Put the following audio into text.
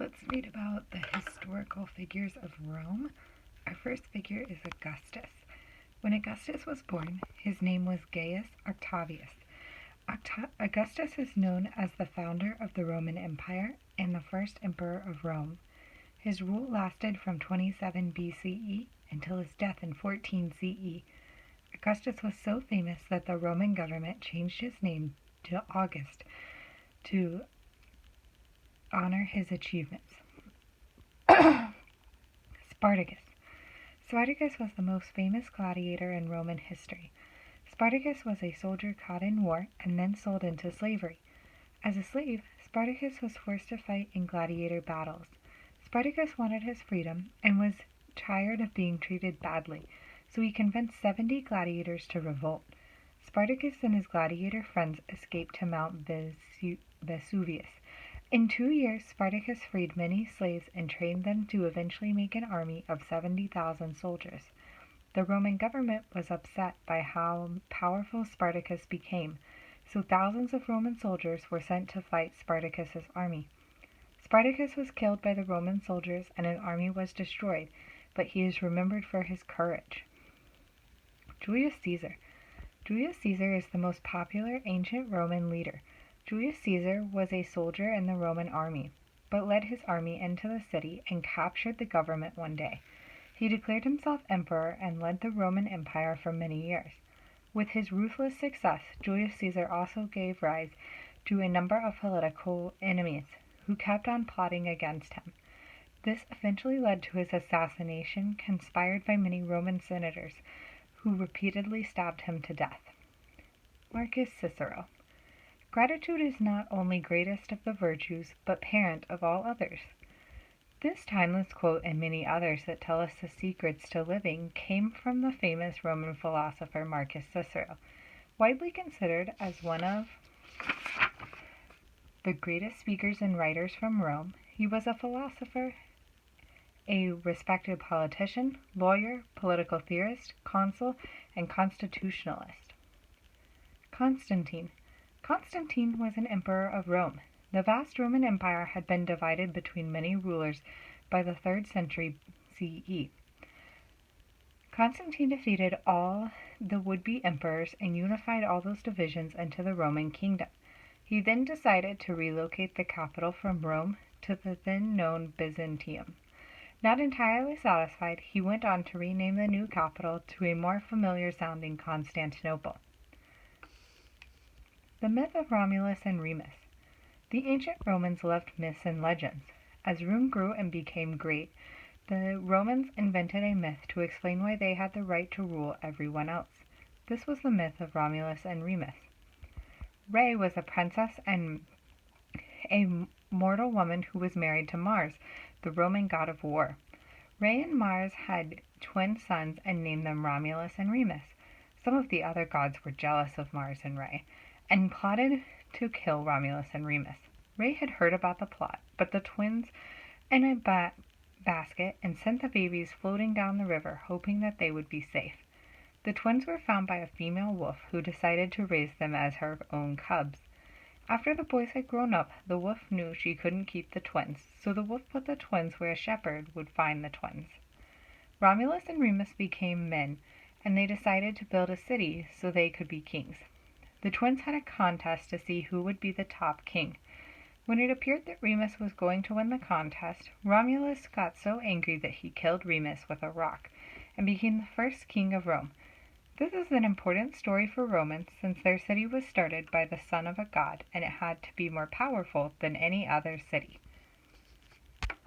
Let's read about the historical figures of Rome. Our first figure is Augustus. When Augustus was born, his name was Gaius Octavius. Augustus is known as the founder of the Roman Empire and the first emperor of Rome. His rule lasted from 27 BCE until his death in 14 CE. Augustus was so famous that the Roman government changed his name to August to honor his achievements. Spartacus. Spartacus was the most famous gladiator in Roman history. Spartacus was a soldier caught in war and then sold into slavery. As a slave, Spartacus was forced to fight in gladiator battles. Spartacus wanted his freedom and was tired of being treated badly, so he convinced 70 gladiators to revolt. Spartacus and his gladiator friends escaped to Mount Vesuvius. In 2 years, Spartacus freed many slaves and trained them to eventually make an army of 70,000 soldiers. The Roman government was upset by how powerful Spartacus became, so thousands of Roman soldiers were sent to fight Spartacus's army. Spartacus was killed by the Roman soldiers and an army was destroyed, but he is remembered for his courage. Julius Caesar. Julius Caesar is the most popular ancient Roman leader. Julius Caesar was a soldier in the Roman army, but led his army into the city and captured the government one day. He declared himself emperor and led the Roman Empire for many years. With his ruthless success, Julius Caesar also gave rise to a number of political enemies who kept on plotting against him. This eventually led to his assassination, conspired by many Roman senators who repeatedly stabbed him to death. Marcus Cicero. Gratitude is not only greatest of the virtues, but parent of all others. This timeless quote and many others that tell us the secrets to living came from the famous Roman philosopher Marcus Cicero. Widely considered as one of the greatest speakers and writers from Rome, he was a philosopher, a respected politician, lawyer, political theorist, consul, and constitutionalist. Constantine. Constantine was an emperor of Rome. The vast Roman Empire had been divided between many rulers by the 3rd century CE. Constantine defeated all the would-be emperors and unified all those divisions into the Roman kingdom. He then decided to relocate the capital from Rome to the then-known Byzantium. Not entirely satisfied, he went on to rename the new capital to a more familiar-sounding Constantinople. The myth of Romulus and Remus. The ancient Romans loved myths and legends. As Rome grew and became great, the Romans invented a myth to explain why they had the right to rule everyone else. This was the myth of Romulus and Remus. Rhea was a princess and a mortal woman who was married to Mars, the Roman god of war. Rhea and Mars had twin sons and named them Romulus and Remus. Some of the other gods were jealous of Mars and Rhea and plotted to kill Romulus and Remus. Rhea had heard about the plot, but the twins in a basket and sent the babies floating down the river, hoping that they would be safe. The twins were found by a female wolf who decided to raise them as her own cubs. After the boys had grown up, the wolf knew she couldn't keep the twins, so the wolf put the twins where a shepherd would find the twins. Romulus and Remus became men, and they decided to build a city so they could be kings. The twins had a contest to see who would be the top king. When it appeared that Remus was going to win the contest, Romulus got so angry that he killed Remus with a rock and became the first king of Rome. This is an important story for Romans since their city was started by the son of a god and it had to be more powerful than any other city.